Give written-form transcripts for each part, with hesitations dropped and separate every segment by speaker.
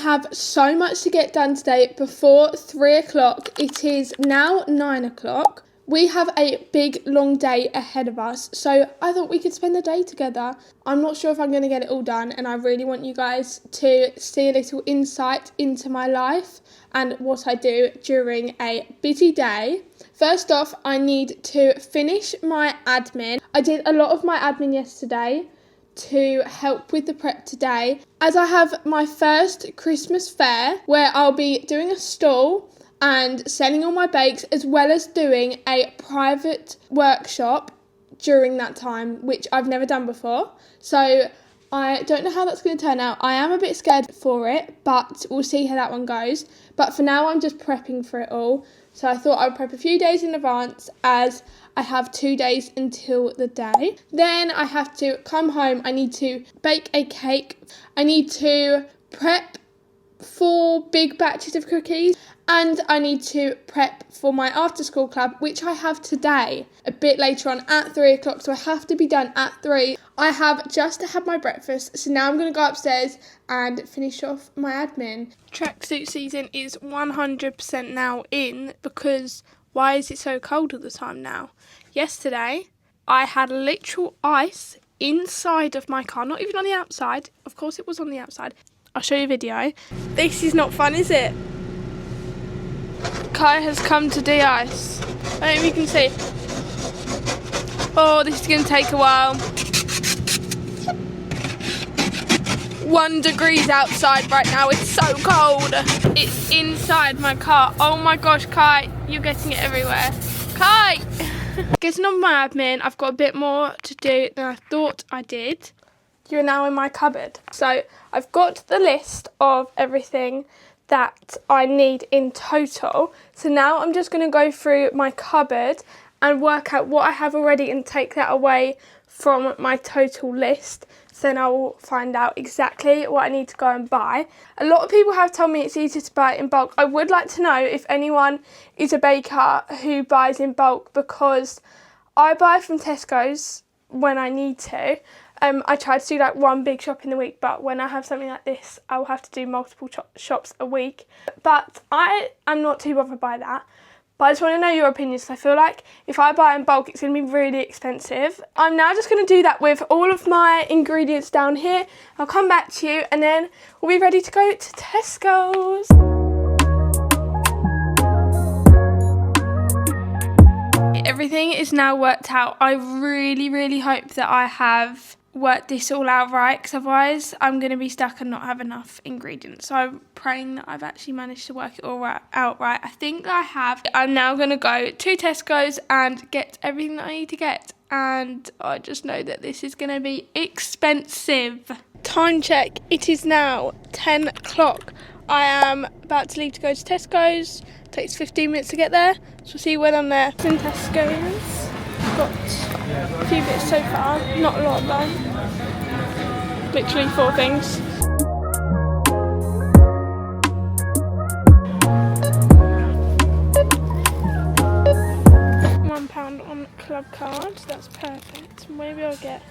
Speaker 1: have so much to get done today before 3 o'clock. It is now 9 o'clock. We have a big, long day ahead of us, so I thought we could spend the day together. I'm not sure if I'm going to get it all done, and I really want you guys to see a little insight into my life and what I do during a busy day. First off, I need to finish my admin. I did a lot of my admin yesterday to help with the prep today, as I have my first Christmas fair where I'll be doing a stall and selling all my bakes, as well as doing a private workshop during that time, which I've never done before. So I don't know how that's going to turn out. I am a bit scared for it, but we'll see how that one goes. But for now, I'm just prepping for it all. So I thought I would prep a few days in advance, as I have 2 days until the day. Then I have to come home. I need to bake a cake. I need to prep 4 big batches of cookies. And I need to prep for my after school club, which I have today, a bit later on at 3 o'clock. So I have to be done at 3. I have just had my breakfast, so now I'm going to go upstairs and finish off my admin. Tracksuit season is 100% now in, because why is it so cold all the time now? Yesterday, I had literal ice inside of my car, not even on the outside. Of course it was on the outside. I'll show you a video. This is not fun, is it? Kai has come to de-ice. I don't know if you can see. Oh, this is going to take a while. 1 degree outside right now. It's so cold. It's inside my car. Oh my gosh, Kai, you're getting it everywhere. Kai! Getting on my admin. I've got a bit more to do than I thought I did. You're now in my cupboard. So I've got the list of everything that I need in total. So now I'm just going to go through my cupboard and work out what I have already and take that away from my total list. So then I will find out exactly what I need to go and buy. A lot of people have told me it's easier to buy in bulk. I would like to know if anyone is a baker who buys in bulk, because I buy from Tesco's when I need to. I try to do like 1 big shop in the week, but when I have something like this, I'll have to do multiple shops a week. But I am not too bothered by that. But I just want to know your opinions, because I feel like if I buy in bulk, it's going to be really expensive. I'm now just going to do that with all of my ingredients down here. I'll come back to you, and then we'll be ready to go to Tesco's. Everything is now worked out. I really hope that I have worked this all out right, because otherwise I'm going to be stuck and not have enough ingredients. So I'm praying that I've actually managed to work it all out right. I think that I have. I'm now going to go to Tesco's and get everything that I need to get, and I just know that this is going to be expensive. Time check, it is now 10 o'clock. I am about to leave to go to Tesco's. It takes 15 minutes to get there, so we'll see when I'm there. In Tesco's, got a few bits so far, not a lot though. Literally 4 things. £1 on club card, that's perfect. Maybe I'll get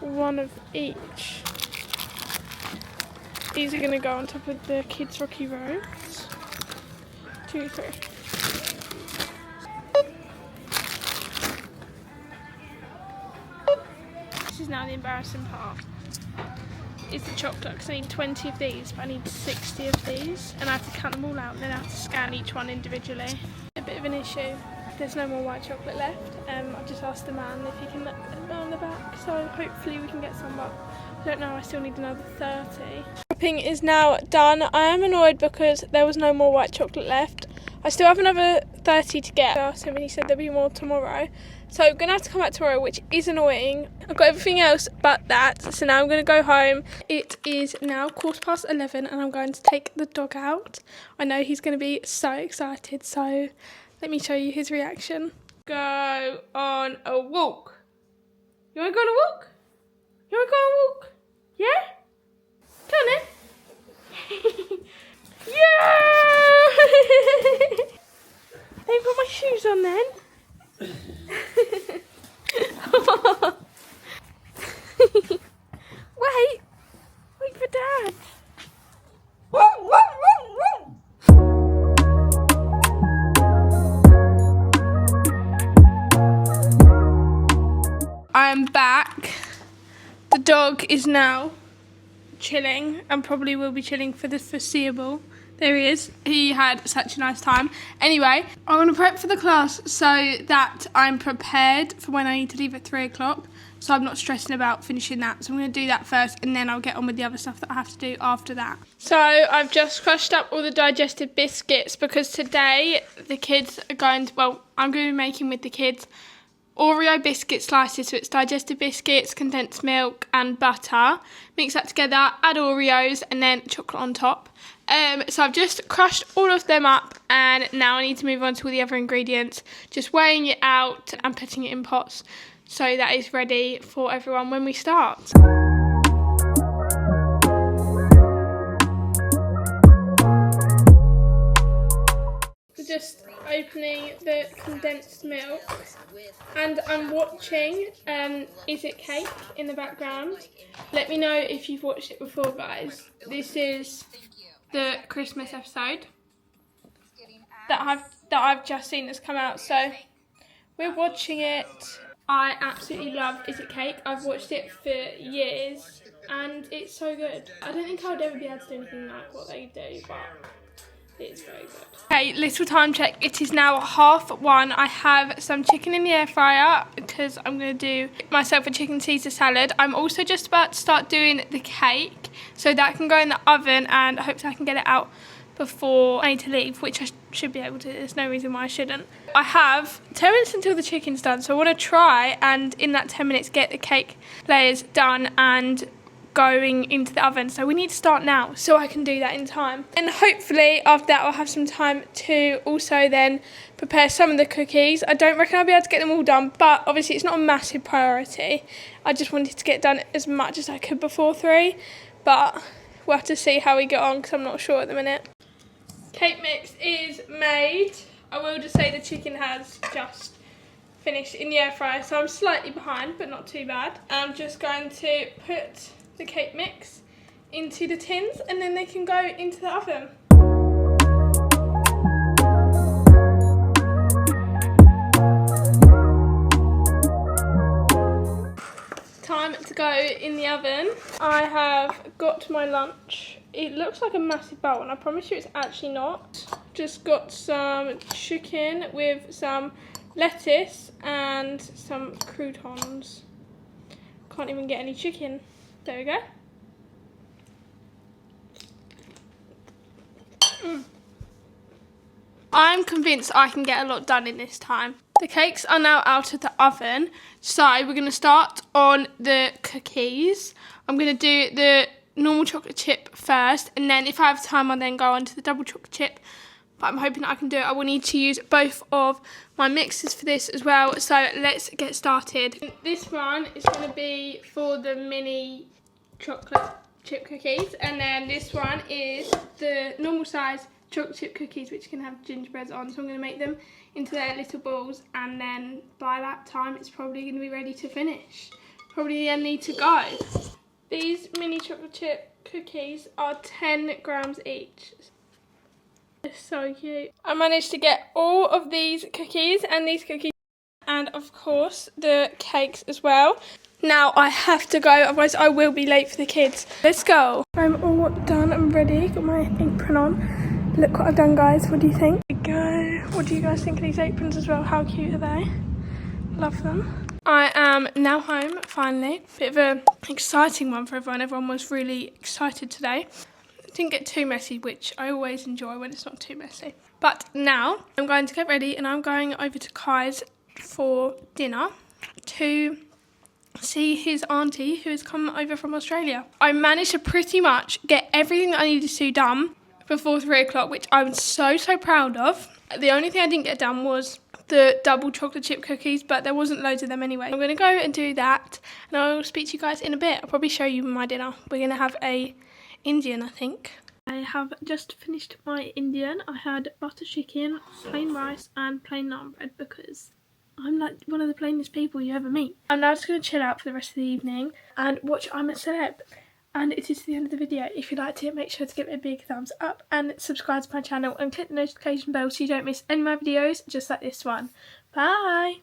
Speaker 1: 1 of each. These are going to go on top of the kids' rocky roads. 2, 3. This is now the embarrassing part. It's the chocolate, because I need 20 of these, but I need 60 of these. And I have to count them all out, and then I have to scan each one individually. A bit of an issue. There's no more white chocolate left. I've just asked the man if he can let them on the back, so hopefully we can get some, but I don't know, I still need another 30. Shopping is now done. I am annoyed because there was no more white chocolate left. I still have another 30 to get. I asked him and he said there'll be more tomorrow. So I'm going to have to come back tomorrow, which is annoying. I've got everything else but that. So now I'm going to go home. It is now 11:15 and I'm going to take the dog out. I know he's going to be so excited. So let me show you his reaction. Go on a walk. You want to go on a walk? You want to go on a walk? Yeah? Come on then. Yeah! Let me put my shoes on then. Wait for Dad. dog is now chilling and probably will be chilling for the foreseeable. There he is. He had such a nice time. Anyway, I want to prep for the class so that I'm prepared for when I need to leave at 3 o'clock. So I'm not stressing about finishing that. So I'm going to do that first and then I'll get on with the other stuff that I have to do after that. So I've just crushed up all the digestive biscuits because today the kids are going to, well, I'm going to be making with the kids Oreo biscuit slices. So it's digestive biscuits, condensed milk and butter. Mix that together, add Oreos and then chocolate on top. So I've just crushed all of them up and now I need to move on to all the other ingredients. Just weighing it out and putting it in pots so that it's ready for everyone when we start. Just opening the condensed milk and I'm watching Is It Cake in the background. Let me know if you've watched it before, guys. This is the Christmas episode that I've just seen that's come out, so we're watching it. I absolutely love Is It Cake. I've watched it for years and it's so good. I don't think I would ever be able to do anything like what they do, but it's very good. Okay, little time check. It is now 1:30. I have some chicken in the air fryer because I'm going to do myself a chicken Caesar salad. I'm also just about to start doing the cake, so that can go in the oven and hopefully I can get it out before I need to leave, which I should be able to. There's no reason why I shouldn't. I have 10 minutes until the chicken's done, so I want to try and in that 10 minutes get the cake layers done and going into the oven. So we need to start now so I can do that in time. And hopefully after that I'll have some time to also then prepare some of the cookies. I don't reckon I'll be able to get them all done, but obviously it's not a massive priority. I just wanted to get done as much as I could before 3, but we'll have to see how we get on because I'm not sure at the minute. Cake mix is made. I will just say the chicken has just finished in the air fryer, so I'm slightly behind, but not too bad. I'm just going to put the cake mix into the tins and then they can go into the oven. Time to go in the oven. I have got my lunch. It looks like a massive bowl and I promise you it's actually not. Just got some chicken with some lettuce and some croutons. Can't even get any chicken. There we go. I'm convinced I can get a lot done in this time. The cakes are now out of the oven, so we're going to start on the cookies. I'm going to do the normal chocolate chip first, and then if I have time I'll then go on to the double chocolate chip, but I'm hoping that I can do it. I will need to use both of my mixers for this as well, so let's get started. This one is going to be for the mini chocolate chip cookies, and then this one is the normal size chocolate chip cookies which can have gingerbreads on, so I'm going to make them into their little balls and then by that time it's probably going to be ready to finish. Probably then need to go. These mini chocolate chip cookies are 10 grams each. They're so cute. I managed to get all of these cookies and of course the cakes as well. Now I have to go, otherwise I will be late for the kids. Let's go. I'm all done and ready. Got my apron on. Look what I've done, guys. What do you think? There we go. What do you guys think of these aprons as well? How cute are they? Love them. I am now home, finally. Bit of an exciting one for everyone. Everyone was really excited today. Didn't get too messy, which I always enjoy when it's not too messy. But now I'm going to get ready and I'm going over to Kai's for dinner to see his auntie who has come over from Australia. I managed to pretty much get everything that I needed to done before 3 o'clock, which I'm so proud of. The only thing I didn't get done was the double chocolate chip cookies, but there wasn't loads of them anyway. I'm going to go and do that and I'll speak to you guys in a bit. I'll probably show you my dinner. We're going to have a Indian, I think. I have just finished my Indian. I had butter chicken, plain rice and plain naan bread because I'm like one of the plainest people you ever meet. I'm now just going to chill out for the rest of the evening and watch I'm a Celeb. And it is the end of the video. If you liked it, make sure to give it a big thumbs up and subscribe to my channel and click the notification bell so you don't miss any of my videos just like this one. Bye!